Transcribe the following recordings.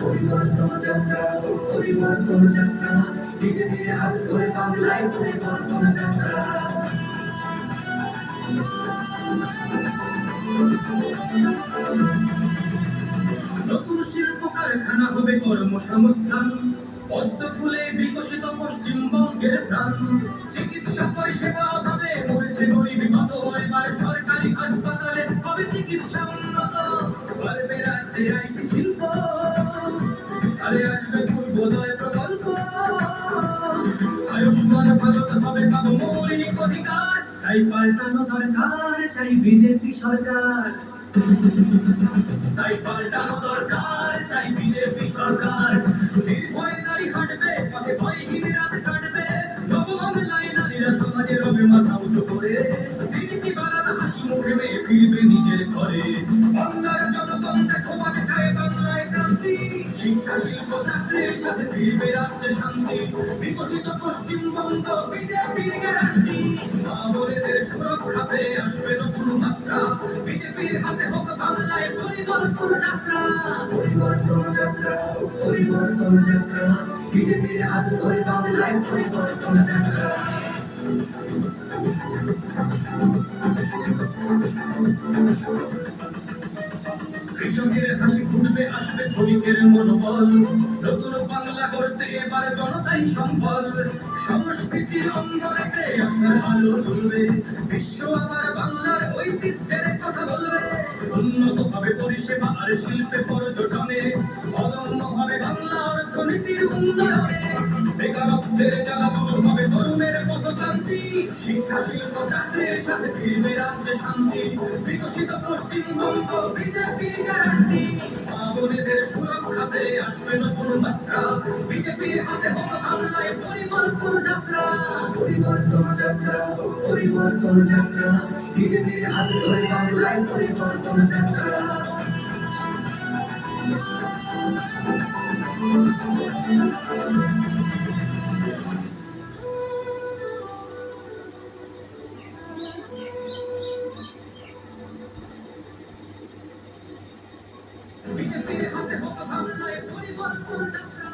পরিবর্তন যাত্রা, পরিবর্তন যাত্রা, বিজেপির হাত ধরে বাংলায় পরিবর্তন যাত্রা। নতুন শিল্প কারখানা হবে কর্মসংস্থান, পদ্ম ফুলে বিকশিত পশ্চিমবঙ্গের প্রাণ। চিকিৎসা পরিষেবা অভাবে মরেছে গরিব কত, এবার সরকারি হাসপাতালে হবে চিকিৎসা উন্নত। বাড়বে রাজ্যে আইটি শিল্প, আরে আসবে পূর্বোদয় প্রকল্প। আয়ুষ্মান ভারত হবে পাবো মৌলিক অধিকার, তাই পাল্টানো দরকার, চাই বিজেপি সরকার। তাই পাল্টানো দরকার, চাই বিজেপি সরকার। নির্ভয় নারী হাঁটবে পথে, ভয়হীন রাত কাটবে। নববাংলায় নারীরা সমাজের হবে মাথা উঁচু করে, দিনটি বাংলা হাসি মুখে মেয়ে ফিরবে নিজের ঘরে। বাংলার জনগণ দেখো আজ চায় বাংলায় ক্রান্তি, শিক্ষা শিল্প চাকরির সাথে ফিরবে রাজ্যে শান্তি। বিকশিত পশ্চিমবঙ্গ বিজেপির গ্যারান্টি, মা বোনেদের সুরক্ষাতে আসবে নতুন মাত্রা। বিজেপির হাতে হোক বাংলায় পরিবর্তন যাত্রা, পরিবর্তন যাত্রা, পরিবর্তন যাত্রা, বিজেপির হাত ধরে বাংলায় পরিবর্তন যাত্রা। কৃষকের হাসি ফুটবে, আসবে শ্রমিকের মনোবল। নতুন বাংলা করতে এবার জনতাই সম্বল। সংস্কৃতির অঙ্গনেতে আপনার আলো তুলবে, বিশ্ব আবার বাংলার ঐতিহ্যের কথা বলবে। উন্নত হবে পরিষেবা আর শিল্পে পর্যটনে, অদম্য হবে বাংলা অর্থনীতির উন্নয়নে। বেকারত্বের জ্বালা দূর হবে তরুণের পথক্রান্তি, শিক্ষা শিল্প চাকরির সাথে ফিরবে রাজ্যে শান্তি। বিকশিত পশ্চিমবঙ্গ বিজেপির গ্যারান্টি, মা বোনেদের সুরক্ষাতে আসবে নতুন মাত্রা। বিজেপির হাতে হোক বাংলায় পরিবর্তন যাত্রা, পরিবর্তন যাত্রা, পরিবর্তন যাত্রা, বিজেপির হাতে ধরে বাংলায় পরিবর্তন যাত্রা।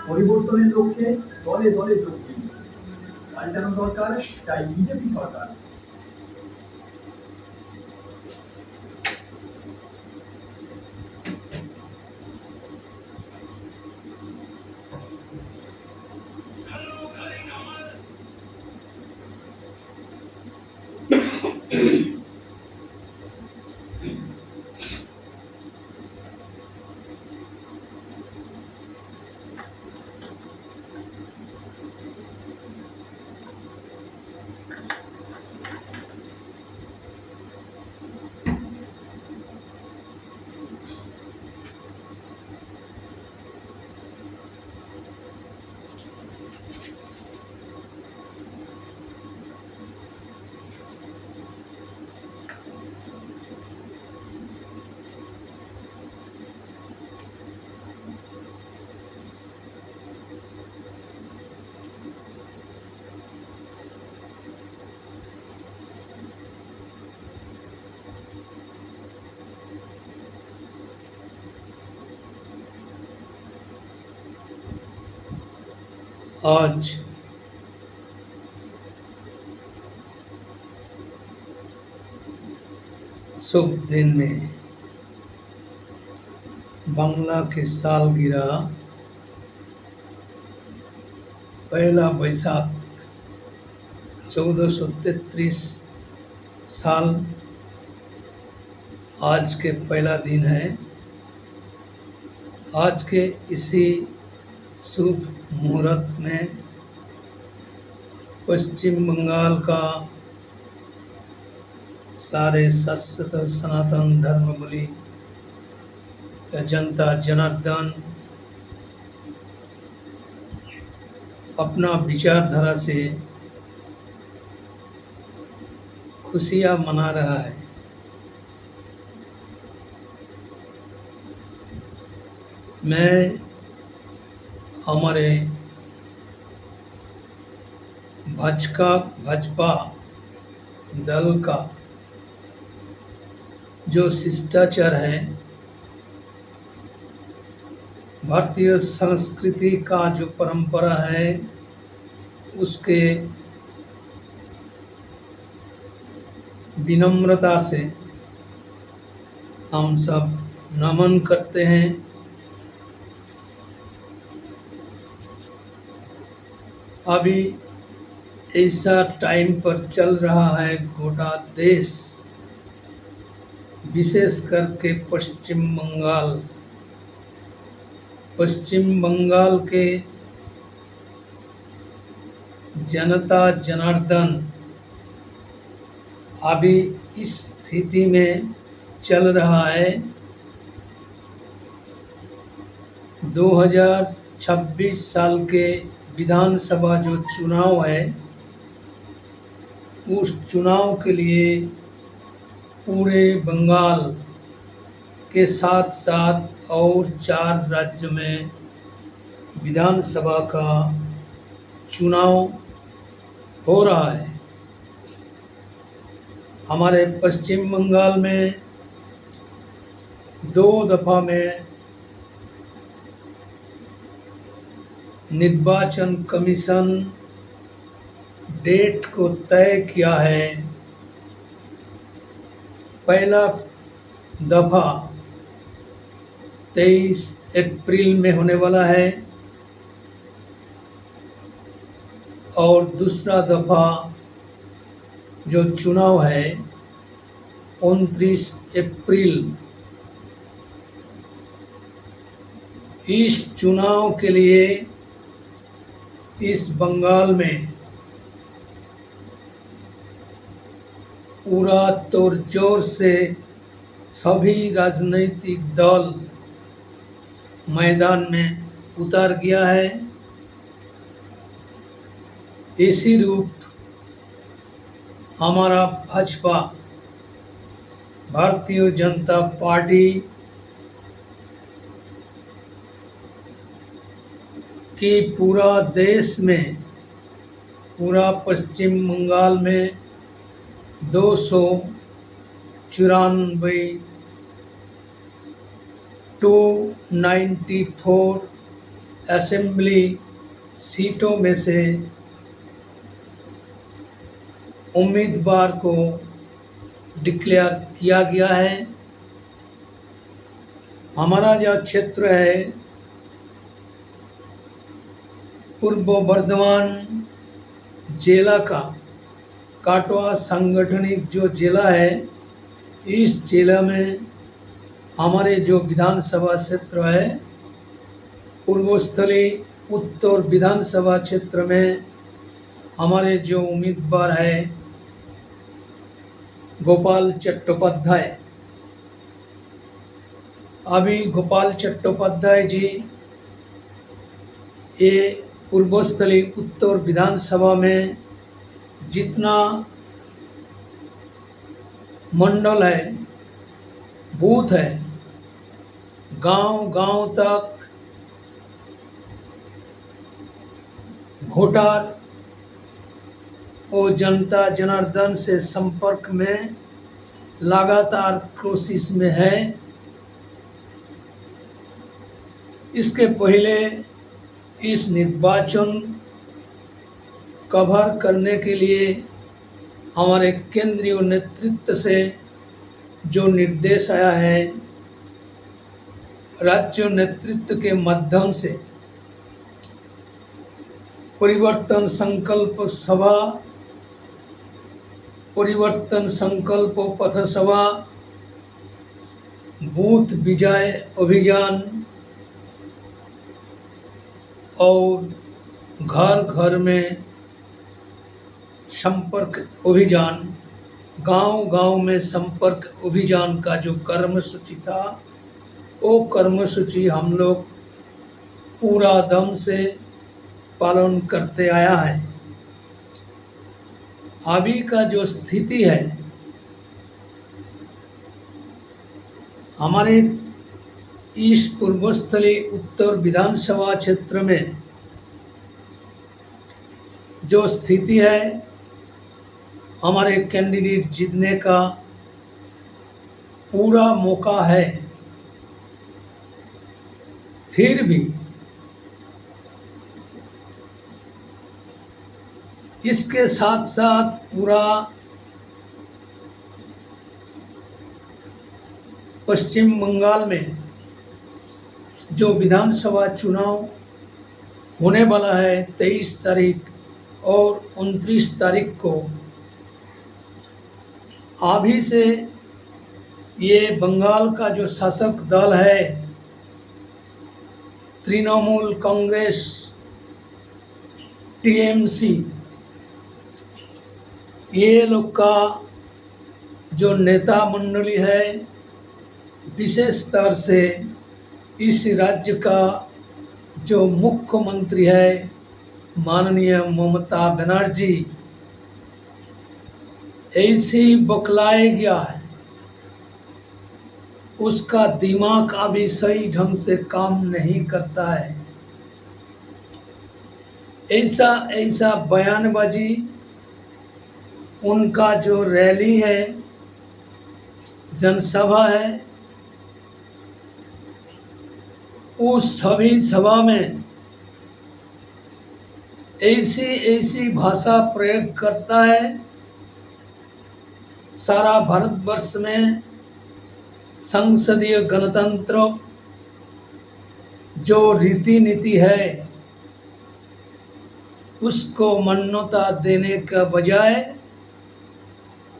পরিবর্তনের লক্ষ্যে দলে দলে যোগ দিন, পাল্টানো দরকার, চাই বিজেপি সরকার। आज शुभ दिन में बांग्ला की सालगिरह 1 बैसाख 1433 साल आज के पहला दिन है। आज के इसी शुभ मुहूर्त में पश्चिम बंगाल का सारे शाश्वत सनातन धर्मावलंबी का जनता जनार्दन अपना विचारधारा से खुशियां मना रहा है। मैं हमारे भाजपा दल का जो शिष्टाचार है भारतीय संस्कृति का जो परंपरा है उसके विनम्रता से हम सब नमन करते हैं। अभी ऐसा टाइम पर चल रहा है गोटा देश, विशेष करके पश्चिम बंगाल के जनता जनार्दन अभी इस स्थिति में चल रहा है। 2026 साल के विधानसभा जो चुनाव है, उस चुनाव के लिए पूरे बंगाल के साथ साथ और 4 राज्य में विधानसभा का चुनाव हो रहा है। हमारे पश्चिम बंगाल में 2 दफ़ा में निर्वाचन कमीशन डेट को तय किया है। पहला दफ़ा 23 अप्रैल में होने वाला है और दूसरा दफ़ा जो चुनाव है 29 अप्रैल। इस चुनाव के लिए इस बंगाल में पूरा तोड़जोड़ से सभी राजनीतिक दल मैदान में उतर गया है। इसी रूप हमारा भाजपा, भारतीय जनता पार्टी कि पूरा देश में, पूरा पश्चिम बंगाल में 294 असेंबली सीटों में से उम्मीदवार को डिक्लेयर किया गया है। हमारा जो क्षेत्र है पूर्व बर्धमान जिला का काटवा सांगठनिक जो जिला है, इस जिला में हमारे जो विधानसभा क्षेत्र है पूर्वस्थली उत्तर विधानसभा क्षेत्र में हमारे जो उम्मीदवार है गोपाल चट्टोपाध्याय। अभी गोपाल चट्टोपाध्याय जी ये पूर्वस्थली उत्तर विधानसभा में जितना मंडल है, बूथ है, गांव तक वोटर और जनता जनार्दन से संपर्क में लगातार कोशिश में है। इसके पहले इस निर्वाचन कवर करने के लिए हमारे केंद्रीय नेतृत्व से जो निर्देश आया है, राज्य नेतृत्व के माध्यम से परिवर्तन संकल्प पथसभा, बूथ विजय अभियान और घर घर में संपर्क अभियान, गांव में संपर्क अभियान का जो कर्मसूची था, वो कर्मसूची हम लोग पूरा दम से पालन करते आया है। अभी का जो स्थिति है, हमारे इस पूर्वस्थली उत्तर विधानसभा क्षेत्र में जो स्थिति है, हमारे कैंडिडेट जीतने का पूरा मौका है। फिर भी इसके साथ साथ पूरा पश्चिम बंगाल में जो विधानसभा चुनाव होने वाला है 23 तारीख और 29 तारीख को, अभी से ये बंगाल का जो शासक दल है तृणमूल कांग्रेस टीएमसी, ये लोग का जो नेता मंडली है, विशेष तौर से इस राज्य का जो मुख्यमंत्री है माननीय ममता बनर्जी, ऐसी बौखलाए गया है, उसका दिमाग अभी सही ढंग से काम नहीं करता है। ऐसा ऐसा बयानबाजी, उनका जो रैली है, जनसभा है, उस सभी सभा में ऐसी ऐसी भाषा प्रयोग करता है। सारा भारतवर्ष में संसदीय गणतंत्र जो रीति नीति है उसको मान्यता देने का बजाय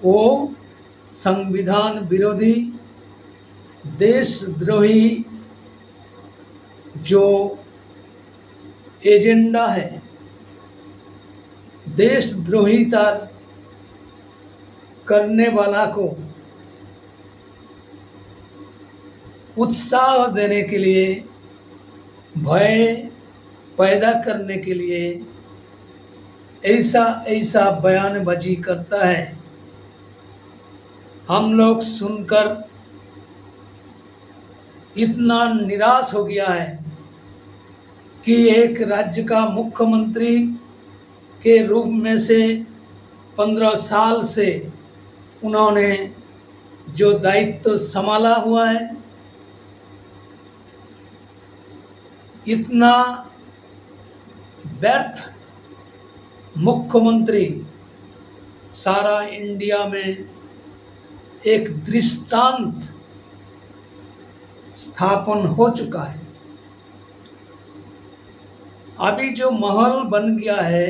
वो संविधान विरोधी देशद्रोही जो एजेंडा है, देशद्रोहिता करने वाला को उत्साह देने के लिए, भय पैदा करने के लिए ऐसा ऐसा बयानबाजी करता है। हम लोग सुनकर इतना निराश हो गया है कि एक राज्य का मुख्यमंत्री के रूप में से 15 साल से उन्होंने जो दायित्व संभाला हुआ है, इतना व्यर्थ मुख्यमंत्री सारा इंडिया में एक दृष्टांत स्थापन हो चुका है। अभी जो माहौल बन गया है,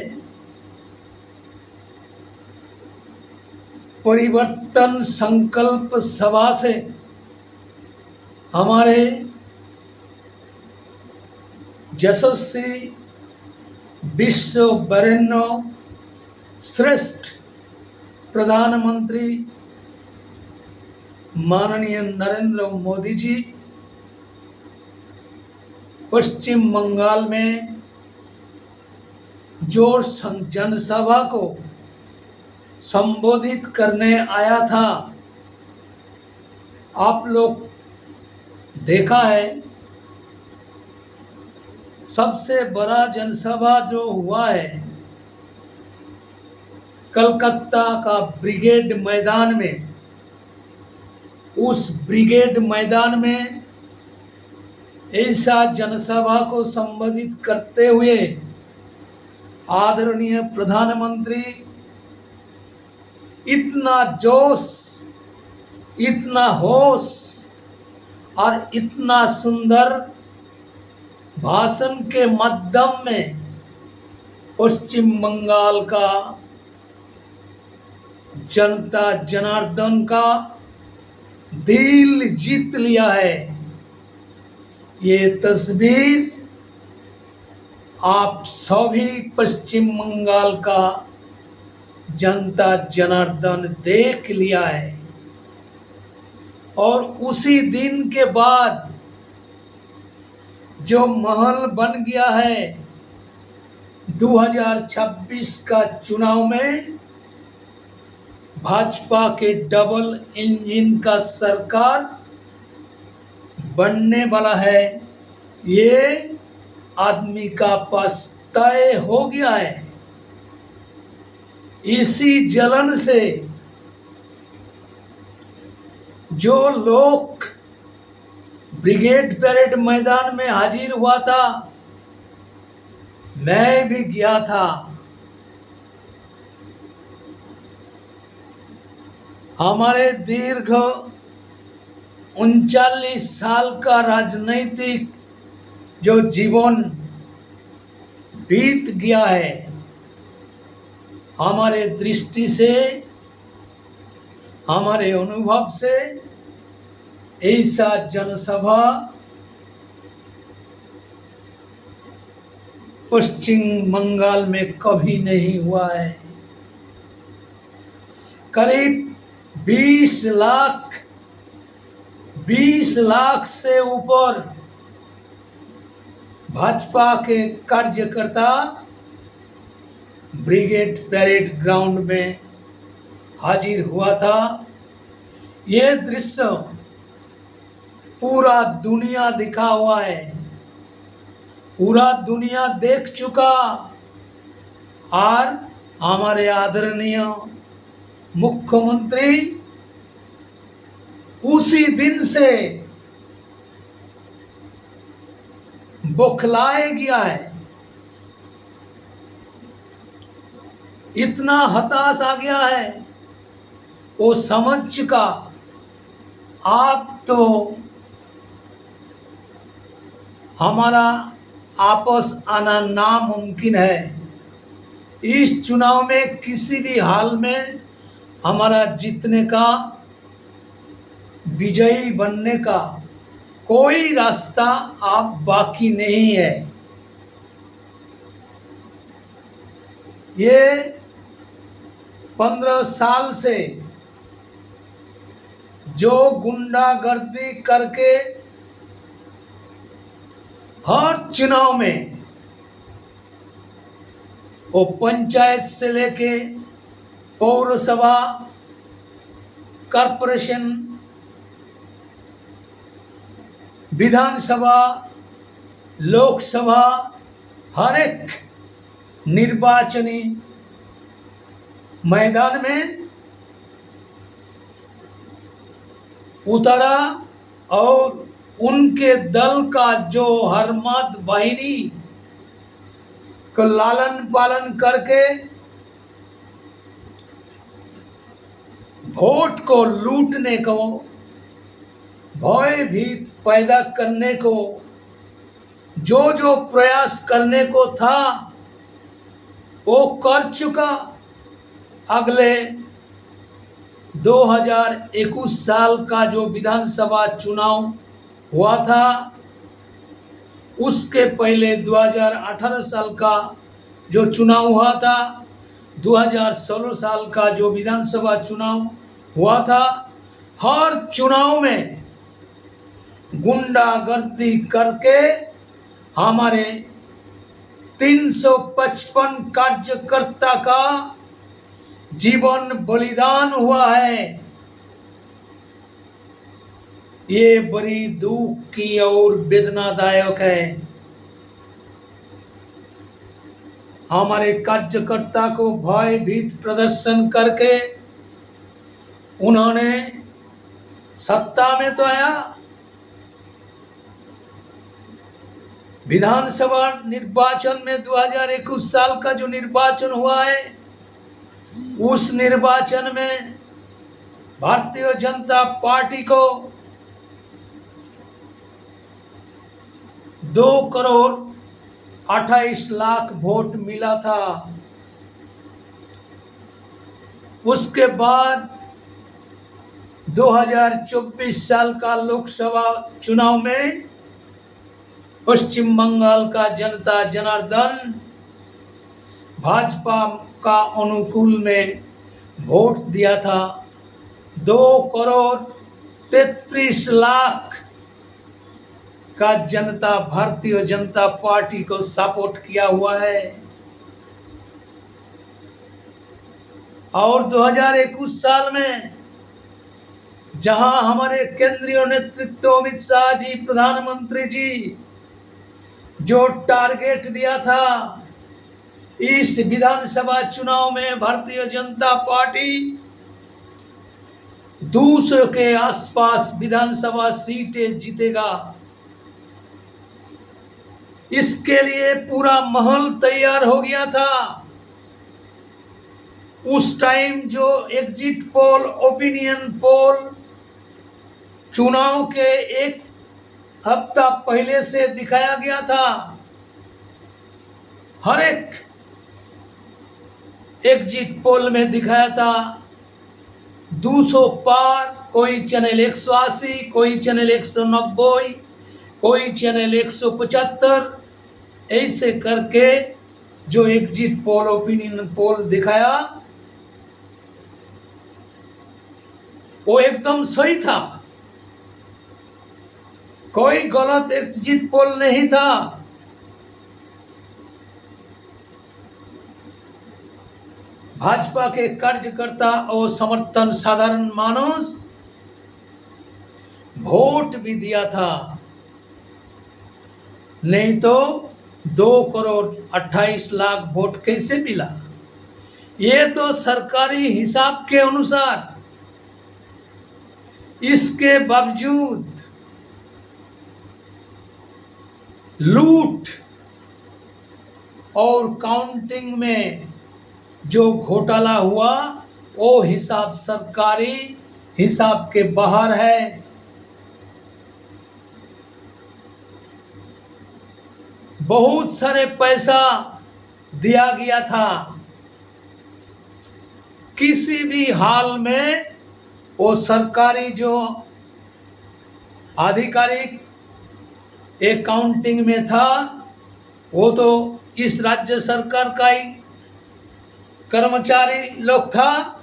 परिवर्तन संकल्प सभा से हमारे यशस्वी विश्व वरेण्य श्रेष्ठ प्रधानमंत्री माननीय नरेंद्र मोदी जी पश्चिम बंगाल में जो जनसभा को संबोधित करने आया था, आप लोग देखा है, सबसे बड़ा जनसभा जो हुआ है कलकत्ता का ब्रिगेड मैदान में। उस ब्रिगेड मैदान में ऐसा जनसभा को संबोधित करते हुए आदरणीय प्रधानमंत्री इतना जोश, इतना होश और इतना सुंदर भाषण के माध्यम में पश्चिम बंगाल का जनता जनार्दन का दिल जीत लिया है। ये तस्वीर आप सभी पश्चिम बंगाल का जनता जनार्दन देख लिया है। और उसी दिन के बाद जो माहौल बन गया है 2026 का चुनाव में, भाजपा के डबल इंजन का सरकार बनने वाला है, ये आदमी का पास तय हो गया है। इसी जलन से जो लोग ब्रिगेड परेड मैदान में हाजिर हुआ था। मैं भी गया था। हमारे दीर्घ 39 साल का राजनीतिक जो जीवन बीत गया है, हमारे दृष्टि से, हमारे अनुभव से ऐसा जनसभा पश्चिम बंगाल में कभी नहीं हुआ है। करीब 20 लाख से ऊपर भाजपा के कार्यकर्ता ब्रिगेड परेड ग्राउंड में हाजिर हुआ था। ये दृश्य पूरा दुनिया दिखा हुआ है, पूरा दुनिया देख चुका। और हमारे आदरणीय मुख्यमंत्री उसी दिन से बौखलाए गया है, इतना हताश आ गया है, वो समझ चुका आप तो हमारा आपस आना नामुमकिन है। इस चुनाव में किसी भी हाल में हमारा जीतने का, विजयी बनने का कोई रास्ता आप बाकी नहीं है। ये 15 साल से जो गुंडागर्दी करके हर चुनाव में, वो पंचायत से लेके पौरसभा, कॉर्पोरेशन, विधानसभा, लोकसभा, हर एक निर्वाचनी मैदान में उतरा और उनके दल का जो हरमत वाहिनी को लालन पालन करके वोट को लूटने को, भयभीत पैदा करने को, जो जो प्रयास करने को था वो कर चुका। अगले 2021 साल का जो विधानसभा चुनाव हुआ था, उसके पहले 2018 साल का जो चुनाव हुआ था, 2016 साल का जो विधानसभा चुनाव हुआ था, हर चुनाव में गुंडागर्दी करके हमारे 355 कार्यकर्ता का जीवन बलिदान हुआ है। ये बड़ी दुख की और वेदनादायक है। हमारे कार्यकर्ता को भयभीत प्रदर्शन करके उन्होंने सत्ता में तो आया, विधानसभा निर्वाचन में 2021 साल का जो निर्वाचन हुआ है, उस निर्वाचन में भारतीय जनता पार्टी को 2,28,00,000 वोट मिला था। उसके बाद 2024 साल का लोकसभा चुनाव में पश्चिम बंगाल का जनता जनार्दन भाजपा का अनुकूल में वोट दिया था। 2,33,00,000 का जनता भारतीय जनता पार्टी को सपोर्ट किया हुआ है। और 2021 साल में जहां हमारे केंद्रीय नेतृत्व अमित शाह जी, प्रधानमंत्री जी, जो टारगेट दिया था, इस विधानसभा चुनाव में भारतीय जनता पार्टी 200 के आसपास विधानसभा सीटें जीतेगा। इसके लिए पूरा माहौल तैयार हो गया था। उस टाइम जो एग्जिट पोल, ओपिनियन पोल चुनाव के एक हफ्ता पहले से दिखाया गया था। हर एक एग्जिट पोल में दिखाया था 200 पार, कोई चैनल 180, कोई चैनल 190, कोई चैनल 175, ऐसे करके जो एग्जिट पोल, ओपिनियन पोल दिखाया वो एकदम सही था। कोई गलत एग्जिट पोल नहीं था। भाजपा के कार्यकर्ता और समर्थन साधारण मानुस वोट भी दिया था, नहीं तो 2,28,00,000 वोट कैसे मिला? ये तो सरकारी हिसाब के अनुसार। इसके बावजूद लूट और काउंटिंग में जो घोटाला हुआ वो हिसाब सरकारी हिसाब के बाहर है। बहुत सारे पैसा दिया गया था। किसी भी हाल में वो सरकारी जो आधिकारिक अकाउंटिंग में था वो तो इस राज्य सरकार का ही कर्मचारी लोग था।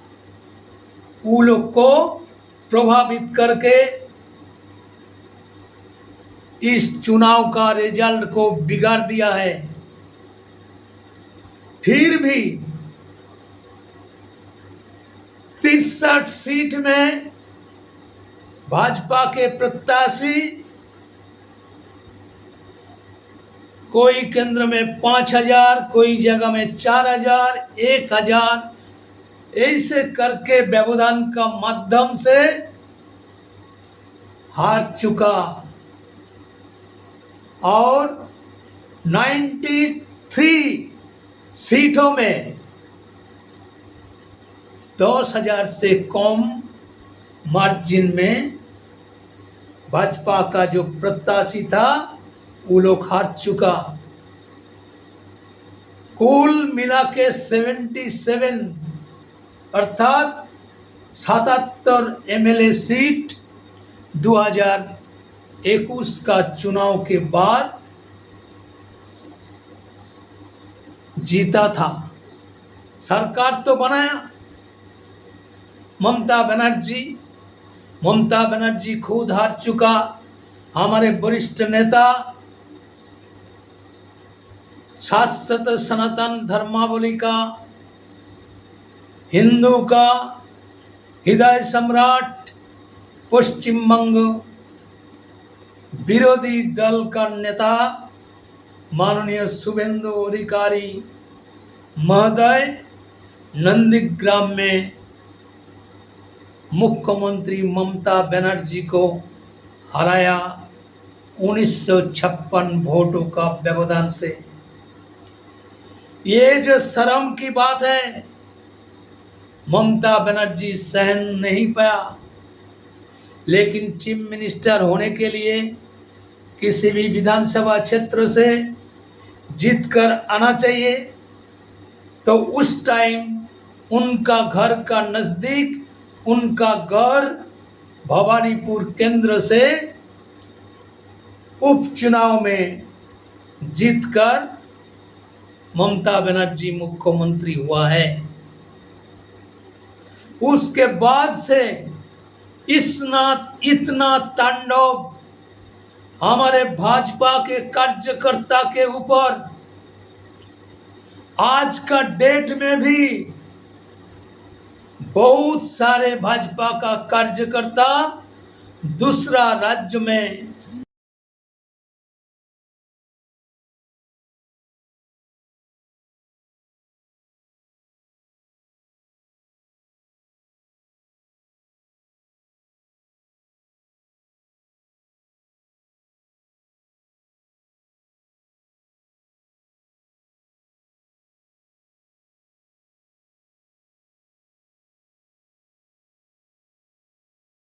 वो लोग को प्रभावित करके इस चुनाव का रिजल्ट को बिगाड़ दिया है। फिर भी 63 सीट में भाजपा के प्रत्याशी कोई केंद्र में 5,000, कोई जगह में 4,000, 1,000 ऐसे करके व्यवधान का माध्यम से हार चुका और 93 सीटों में 10,000 से कम मार्जिन में भाजपा का जो प्रत्याशी था वो लोग हार चुका। कुल मिला के 77 अर्थात 77 एमएलए सीट 2021 का चुनाव के बाद जीता था। सरकार तो बनाया ममता बनर्जी खुद हार चुका। हमारे वरिष्ठ नेता शाश्वत सनातन धर्मावली का, हिंदू का हृदय सम्राट, पश्चिम बंग विरोधी दल का नेता माननीय शुभेंदु अधिकारी महोदय नंदीग्राम में मुख्यमंत्री ममता बनर्जी को हराया 1956 वोटों का व्यवधान से। ये जो शर्म की बात है, ममता बनर्जी सहन नहीं पाया। लेकिन चीफ मिनिस्टर होने के लिए किसी भी विधानसभा क्षेत्र से जीत कर आना चाहिए। तो उस टाइम उनका घर का नज़दीक उनका घर भवानीपुर केंद्र से उपचुनाव में जीतकर ममता बनर्जी मुख्यमंत्री हुआ है। उसके बाद से इतना तांडव हमारे भाजपा के कार्यकर्ता के ऊपर आज का डेट में भी बहुत सारे भाजपा का कार्यकर्ता दूसरा राज्य में